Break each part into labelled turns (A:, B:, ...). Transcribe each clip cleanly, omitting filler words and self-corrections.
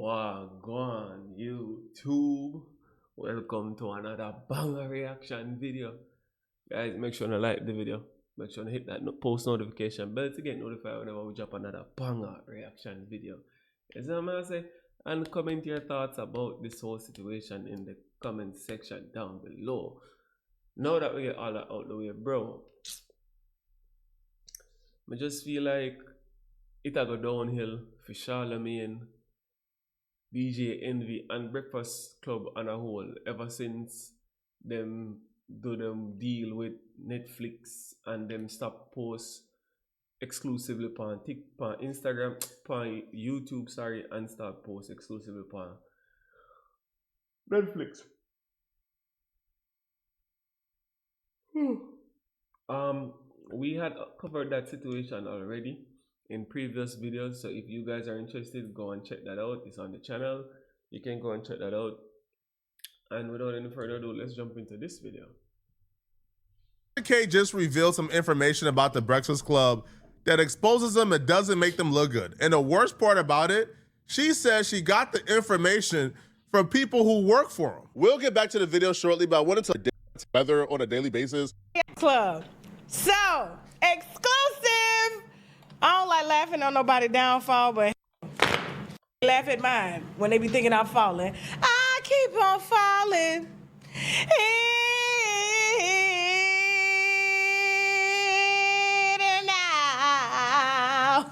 A: Wagwan YouTube. Welcome to another banger reaction video. Guys, make sure to like the video. Make sure to hit that post notification bell to get notified whenever we drop another banger reaction video. You see what I'm saying? And comment your thoughts about this whole situation in the comment section down below. Now that we get all that out the way, bro, I just feel like it'll go downhill for Charlemagne, DJ Envy, and Breakfast Club on a whole ever since them do them deal with Netflix and them stop post exclusively on Instagram, on YouTube, sorry, and start post exclusively on Netflix. We had covered that situation already in previous videos, so if you guys are interested, go and check that out. It's on the channel. You can go and check that out. And without any further ado, let's jump into this video.
B: K just revealed some information about the Breakfast Club that exposes them and doesn't make them look good. And the worst part about it, she says she got the information from people who work for them. We'll get back to the video shortly, but I wanted to together on a daily basis.
C: Club. So, exclusive. I don't like laughing on nobody's downfall, but laugh at mine when they be thinking I'm falling. I keep on falling.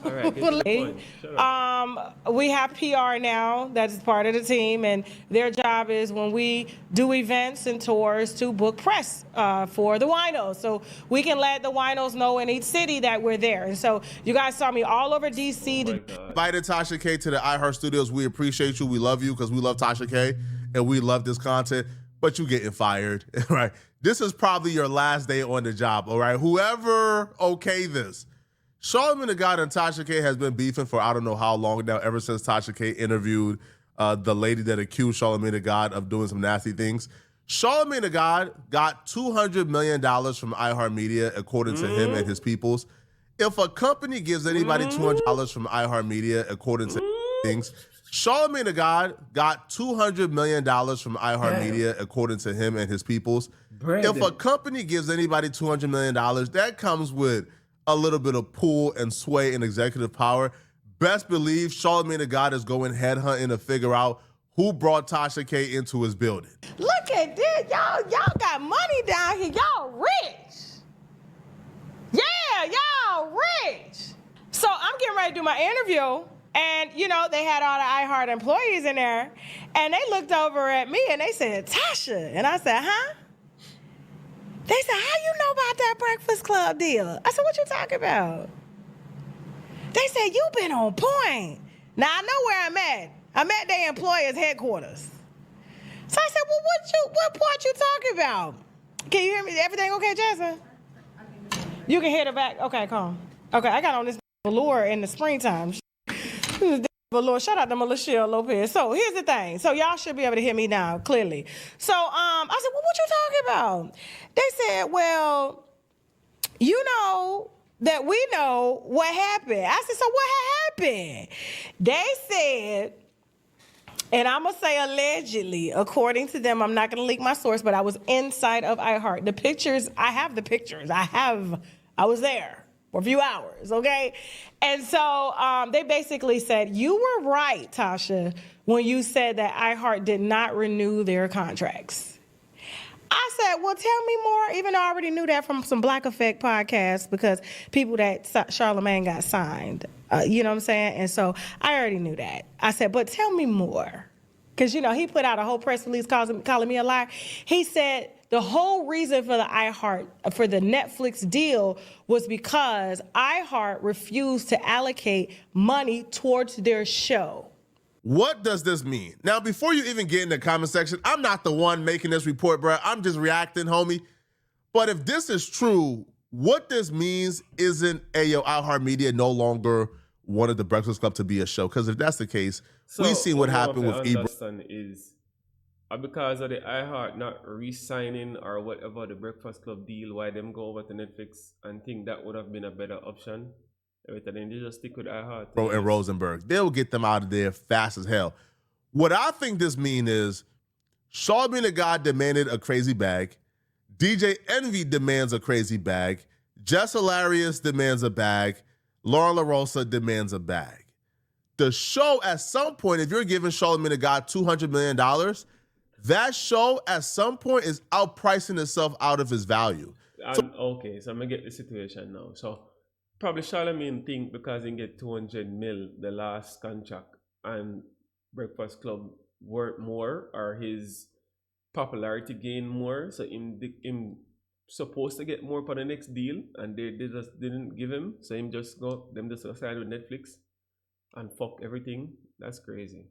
A: All right, get to the point. Shut up.
C: We have PR now that's part of the team, and their job is when we do events and tours to book press for the winos, so we can let the winos know in each city that we're there. And so you guys saw me all over DC.
B: Invited Tasha K to the iHeart Studios. We appreciate you. We love you because we love Tasha K and we love this content. But you getting fired, right? This is probably your last day on the job, all right? Whoever okayed this. Charlemagne the God and Tasha K has been beefing for I don't know how long now, ever since Tasha K interviewed the lady that accused Charlemagne the God of doing some nasty things. Charlemagne the God got $200 million from iHeartMedia, according to him and his peoples. If a company gives anybody $200 from iHeartMedia, according to things, Charlemagne the God got $200 million from iHeartMedia, according to him and his peoples. If a company gives anybody $200 million, that comes with a little bit of pull and sway and executive power. Best believe Charlemagne the God is going headhunting to figure out who brought Tasha K into his building.
C: Look at this, y'all got money down here. Y'all rich. Yeah, y'all rich. So I'm getting ready to do my interview, and you know, they had all the iHeart employees in there, and they looked over at me and they said, Tasha, and I said, huh? They said, how you know about that Breakfast Club deal? I said, what you talking about? They said, you been on point. Now I know where I'm at. I'm at their employers' headquarters. So I said, well, what part you talking about? Can you hear me? Everything okay, Jasmine? You can hear the back. Okay, calm. Okay, I got on this velour in the springtime. Velour. Shout out to Melissa Lopez. So here's the thing. So y'all should be able to hear me now, clearly. So I said, well, what you talking about? They said, well, you know that we know what happened. I said, so what happened? They said, and I'm going to say allegedly, according to them, I'm not going to leak my source, but I was inside of iHeart. The pictures, I have the pictures. I was there for a few hours, okay? And so they basically said, you were right, Tasha, when you said that iHeart did not renew their contracts. I said, well, tell me more, even though I already knew that from some Black Effect podcasts because people that Charlemagne got signed, you know what I'm saying? And so I already knew that. I said, but tell me more. Because, you know, he put out a whole press release calling me a liar. He said the whole reason for the iHeart, for the Netflix deal was because iHeart refused to allocate money towards their show.
B: What does this mean? Now, before you even get in the comment section, I'm not the one making this report, bro. I'm just reacting, homie. But if this is true, what this means isn't iHeartMedia no longer wanted the Breakfast Club to be a show. Because if that's the case, we've seen what happened with
A: Ebro. Is because of the iHeart not re-signing or whatever the Breakfast Club deal, why them go over to Netflix and think that would have been a better option. Everything they just stick with iHeart.
B: Bro, and Rosenberg, they'll get them out of there fast as hell. What I think this means is Charlamagne the God demanded a crazy bag. DJ Envy demands a crazy bag. Jess Hilarious demands a bag. Lauren LaRosa demands a bag. The show, at some point, if you're giving Charlamagne the God $200 million, that show at some point is outpricing itself out of his value.
A: And okay, so I'm gonna get the situation now. So probably Charlamagne think because he get 200 mil the last contract and Breakfast Club worth more, or his popularity gain more, so him supposed to get more for the next deal, and they just didn't give him, so him just go sign with Netflix and fuck everything. That's crazy.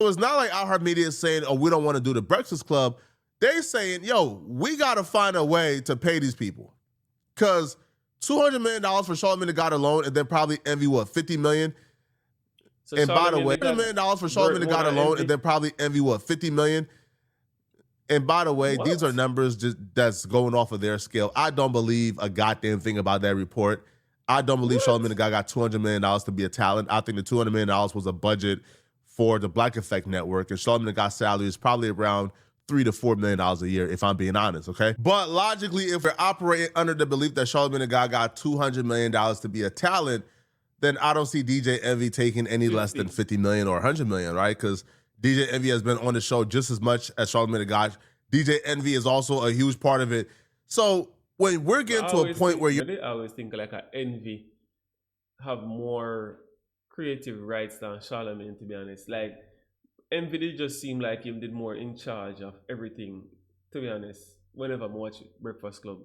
B: So it's not like iHeartMedia is saying, oh, we don't want to do the Breakfast Club. They saying, yo, we got to find a way to pay these people. Because $200 million for Charlamagne the God alone, and then probably Envy, $50 million? So and by the way, $100 million for Charlamagne the God alone, and then probably Envy, $50 million? And by the way, these are numbers just that's going off of their scale. I don't believe a goddamn thing about that report. I don't believe Charlamagne the God got $200 million to be a talent. I think the $200 million was a budget for the Black Effect Network, and Charlamagne the God's salary is probably around $3 to $4 million a year, if I'm being honest, okay? But logically, if we're operating under the belief that Charlamagne the God got $200 million to be a talent, then I don't see DJ Envy taking any less than $50 million or $100 million, right? Because DJ Envy has been on the show just as much as Charlamagne the God. DJ Envy is also a huge part of it. So when we're getting to a point where
A: I always think like a Envy have more creative rights than Charlamagne, to be honest. Like Envy did just seem like him did more in charge of everything, to be honest, whenever I watch Breakfast Club.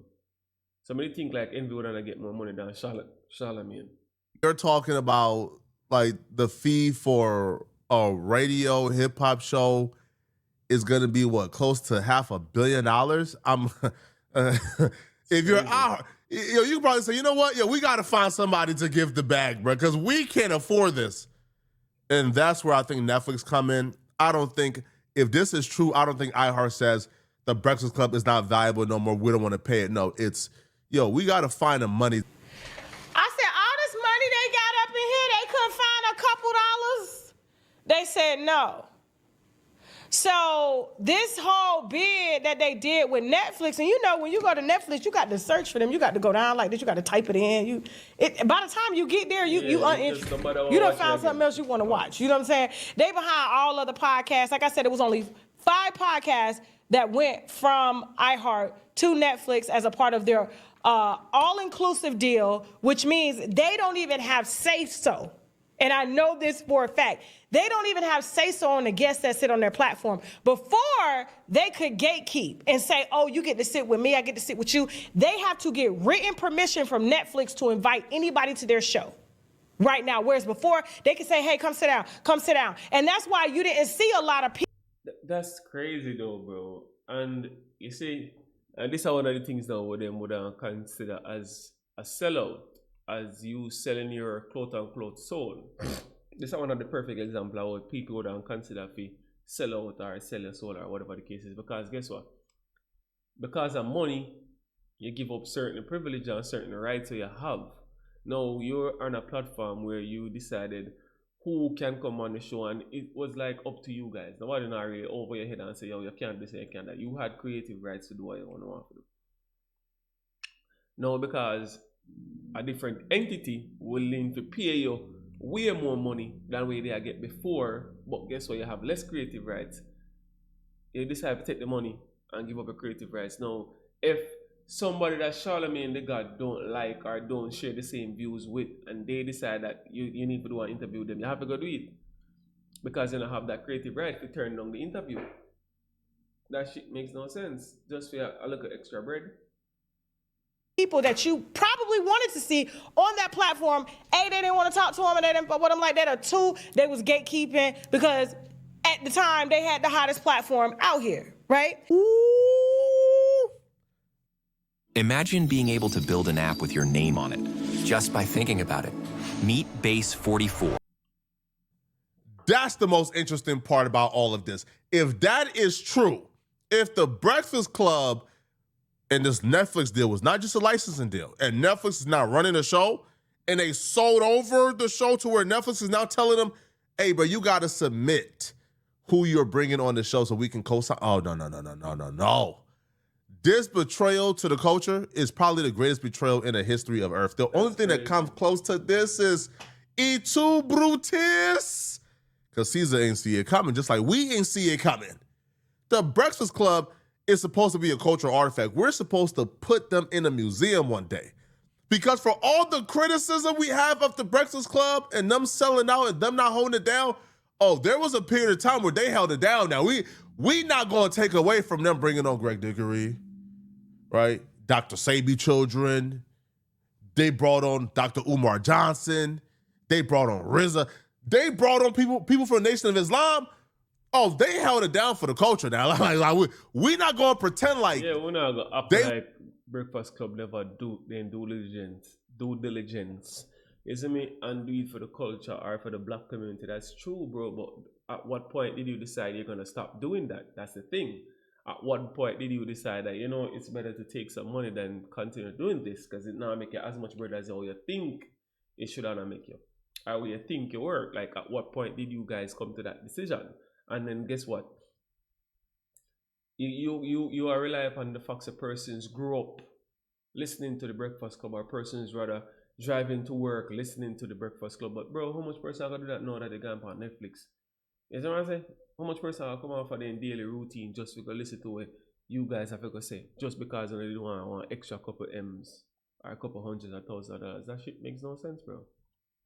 A: So I think like Envy would want to get more money than Charlamagne.
B: You're talking about like the fee for a radio hip hop show is going to be what, close to $500 million? I'm if you're out, you can probably say, you know what? Yeah, we got to find somebody to give the bag, bro, because we can't afford this. And that's where I think Netflix come in. I don't think, if this is true, I don't think iHeart says the Breakfast Club is not valuable no more. We don't want to pay it. No, it's, yo, we got to find the money.
C: I said, all this money they got up in here, they couldn't find a couple dollars? They said no. So this whole bid that they did with Netflix, and you know, when you go to Netflix, you got to search for them. You got to go down like this. You got to type it in. By the time you get there, you done found something else you want to watch. You know what I'm saying? They behind all of the podcasts. Like I said, it was only 5 podcasts that went from iHeart to Netflix as a part of their all-inclusive deal, which means they don't even have say-so. And I know this for a fact. They don't even have say-so on the guests that sit on their platform. Before, they could gatekeep and say, oh, you get to sit with me, I get to sit with you. They have to get written permission from Netflix to invite anybody to their show right now. Whereas before, they could say, hey, come sit down, come sit down. And that's why you didn't see a lot of people.
A: That's crazy though, bro. And you see, and this is one of the things that them would consider as a sellout, as you selling your quote-unquote soul. This is one of the perfect examples of what people would consider if you sell out or sell your soul or whatever the case is. Because guess what? Because of money, you give up certain privileges and certain rights that you have. Now, you're on a platform where you decided who can come on the show, and it was like up to you guys. Nobody not really over your head and say, yo, you can't do this, you can't that. You had creative rights to do what you want to do. No, because a different entity willing to pay you way more money than what they get before, but guess what? You have less creative rights. You decide to take the money and give up your creative rights. Now, if somebody that Charlamagne the God don't like or don't share the same views with, and they decide that you need to do an interview with them, you have to go do it. Because you don't have that creative right to turn down the interview. That shit makes no sense. Just for a little extra bread.
C: People that you probably wanted to see on that platform. A, they didn't want to talk to them, and they didn't want them like that. Or 2, they was gatekeeping because at the time they had the hottest platform out here, right? Ooh.
D: Imagine being able to build an app with your name on it just by thinking about it. Meet Base 44.
B: That's the most interesting part about all of this. If that is true, if the Breakfast Club and this Netflix deal was not just a licensing deal, and Netflix is now running the show, and they sold over the show to where Netflix is now telling them, hey, but you got to submit who you're bringing on the show so we can co-sign. Oh, no. This betrayal to the culture is probably the greatest betrayal in the history of Earth. The only thing that comes close to this is E2 Brutus. Because Caesar ain't see it coming, just like we ain't see it coming. The Breakfast Club is supposed to be a cultural artifact. We're supposed to put them in a museum one day. Because for all the criticism we have of the Breakfast Club and them selling out and them not holding it down, oh, there was a period of time where they held it down. Now, we not going to take away from them bringing on Greg Dickory, right? Dr. Sabi Children. They brought on Dr. Umar Johnson. They brought on RZA. They brought on people from the Nation of Islam. Oh, they held it down for the culture now. Like we not going to pretend like...
A: Yeah, we're not going to act like Breakfast Club never do due diligence. Isn't me? And do it for the culture or for the black community. That's true, bro. But at what point did you decide you're going to stop doing that? That's the thing. At what point did you decide that, it's better to take some money than continue doing this? Because it not make you as much better as how you think it should not make you. Or how you think you work. Like, at what point did you guys come to that decision? And then guess what? You are relying upon the fact that persons grew up listening to the Breakfast Club, or persons rather driving to work listening to the Breakfast Club. But bro, how much person are gonna do that now that they gone on Netflix? You know what I'm saying? How much person are come off of their daily routine just to go listen to what you guys have to go say, just because they don't want extra couple M's or a couple hundreds or $1,000? That shit makes no sense, bro.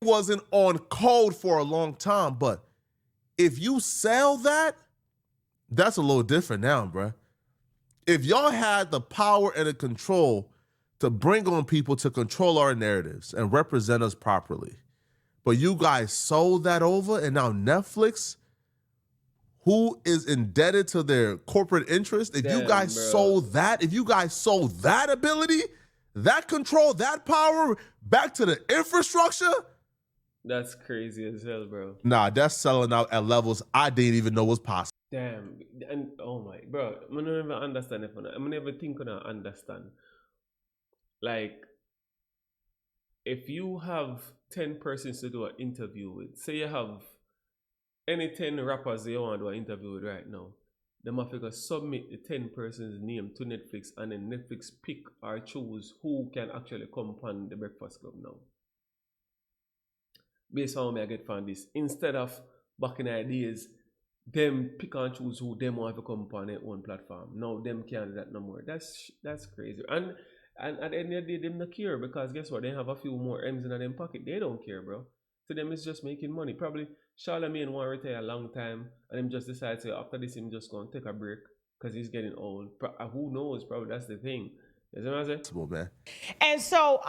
B: Wasn't on code for a long time, but if you sell that, that's a little different now, bro. If y'all had the power and the control to bring on people to control our narratives and represent us properly, but you guys sold that over, and now Netflix, who is indebted to their corporate interest, if you guys sold that ability, that control, that power back to the infrastructure,
A: that's crazy as hell, bro.
B: Nah, that's selling out at levels I didn't even know was possible.
A: Damn, and oh my, bro, I never understand it. I never think I understand. Like, if you have 10 persons to do an interview with, say you have any 10 rappers you want to do an interview with right now, they must have to submit the 10 persons' name to Netflix, and then Netflix pick or choose who can actually come upon the Breakfast Club now. Based on how I get from this, instead of back in the days, them pick and choose who them want to come upon their own platform. Now them can't do that no more. That's crazy. And at the end of the day, them not care, because guess what? They have a few more M's in their pocket. They don't care, bro. To them, it's just making money. Probably Charlamagne want to retire a long time, and him just decide to, after this, him just going to take a break because he's getting old. Who knows? Probably that's the thing. You know what I'm saying?
B: Man.
C: And so,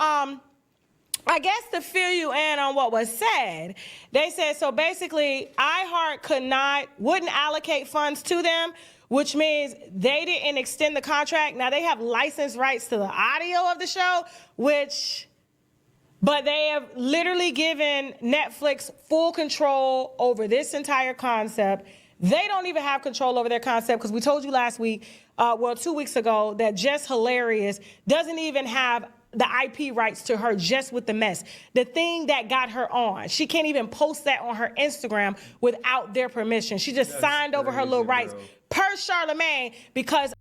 C: I guess to fill you in on what was said, they said, so basically, iHeart wouldn't allocate funds to them, which means they didn't extend the contract. Now, they have license rights to the audio of the show, but they have literally given Netflix full control over this entire concept. They don't even have control over their concept, because we told you last week, 2 weeks ago, that Just Hilarious doesn't even have the IP rights to her Just with the Mess. The thing that got her on. She can't even post that on her Instagram without their permission. She just signed over her little rights per Charlamagne, because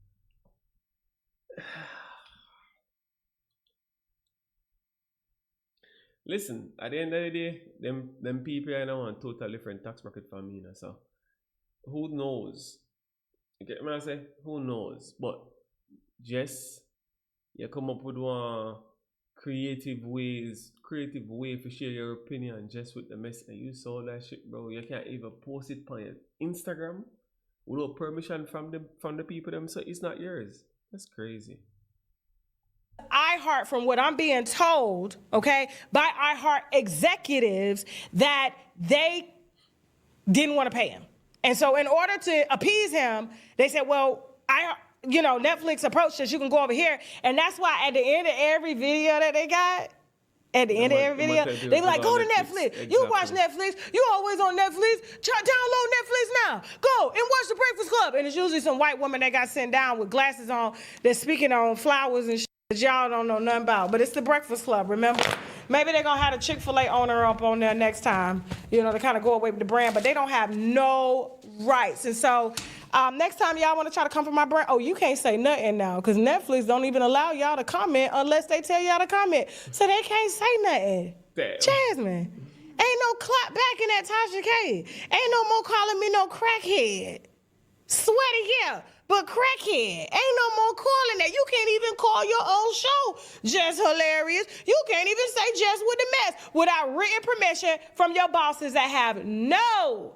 A: listen, at the end of the day, them people are now on totally different tax bracket from me, so who knows? You get what I say? Who knows? But just you come up with one creative way to share your opinion just with the mess, and you saw that shit, bro. You can't even post it on your Instagram without permission from the people them, so it's not yours. That's crazy.
C: iHeart, from what I'm being told, okay, by iHeart executives, that they didn't want to pay him. And so in order to appease him, they said, well, Netflix approached us, you can go over here. And that's why at the end of every video that they got, they be like, go to Netflix.
A: Exactly.
C: You watch Netflix. You always on Netflix. Download Netflix now. Go and watch The Breakfast Club. And it's usually some white woman that got sent down with glasses on that's speaking on flowers and shit that y'all don't know nothing about. But it's The Breakfast Club, remember? Maybe they're gonna have the Chick-fil-A owner up on there next time, you know, to kind of go away with the brand, but they don't have no rights. And so next time y'all want to try to come for my brand, oh, you can't say nothing now, because Netflix don't even allow y'all to comment unless they tell y'all to comment. So they can't say nothing.
A: Damn.
C: Jasmine, ain't no clap back in that Tasha K. Ain't no more calling me no crackhead. Sweaty, yeah, but crackhead. Ain't no more calling that. You can't even call your own show Just Hilarious. You can't even say Just with the Mess without written permission from your bosses that have no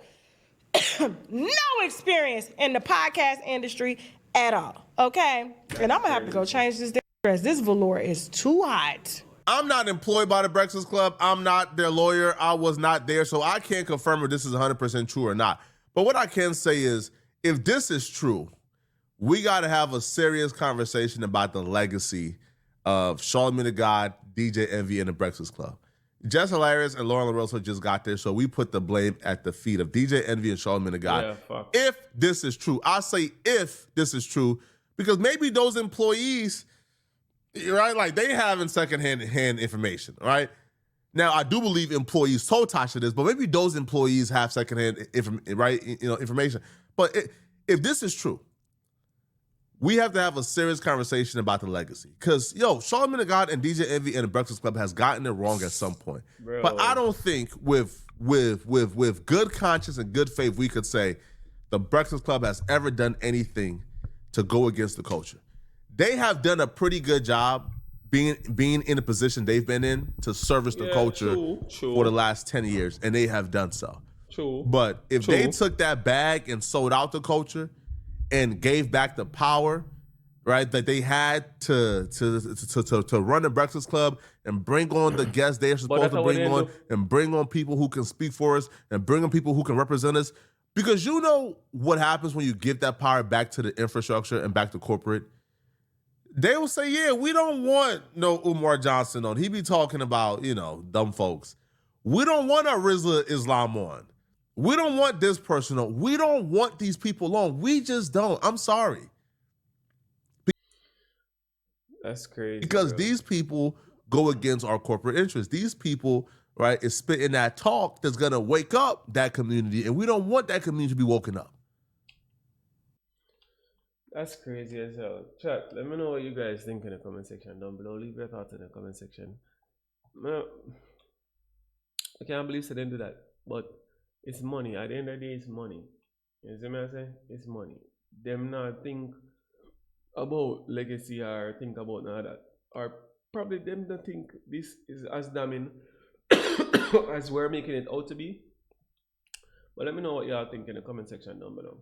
C: experience in the podcast industry at all. Okay? And I'm gonna have to go change this dress. This velour is too hot.
B: I'm not employed by the Breakfast Club. I'm not their lawyer. I was not there, so I can't confirm if this is 100% true or not. But what I can say is, if this is true, we got to have a serious conversation about the legacy of Charlamagne the God, DJ Envy, and the Breakfast Club. Just Hilarious and Lauren LaRosa just got there, so we put the blame at the feet of DJ Envy and Charlamagne the God.
A: Yeah, fuck.
B: If this is true, I say if this is true, because maybe those employees, right, like they having secondhand information, right? Now, I do believe employees told Tasha this, but maybe those employees have secondhand information. But if this is true, we have to have a serious conversation about the legacy. Because, Charlamagne the God and DJ Envy and the Breakfast Club has gotten it wrong at some point.
A: Bro.
B: But I don't think with good conscience and good faith, we could say the Breakfast Club has ever done anything to go against the culture. They have done a pretty good job being in the position they've been in to service the culture for the last 10 years, and they have done so.
A: True.
B: But if they took that bag and sold out the culture and gave back the power, right, that they had to run the Breakfast Club and bring on the guests they're supposed to bring on, and bring on people who can speak for us, and bring on people who can represent us, because you know what happens when you give that power back to the infrastructure and back to corporate. They will say, yeah, we don't want no Umar Johnson on. He be talking about, dumb folks. We don't want a Rizla Islam on. We don't want this person on. We don't want these people on. We just don't. I'm sorry.
A: That's crazy.
B: Because
A: bro.
B: these people go against our corporate interests. These people, right, is spitting that talk that's going to wake up that community, and we don't want that community to be woken up.
A: That's crazy as hell. Chat, let me know what you guys think in the comment section down below. Leave your thoughts in the comment section. Man, I can't believe they didn't do that. But it's money. At the end of the day, it's money. You see what I say? It's money. Them not think about legacy or think about none of that. Or probably them don't think this is as damning as we're making it out to be. But let me know what y'all think in the comment section down below.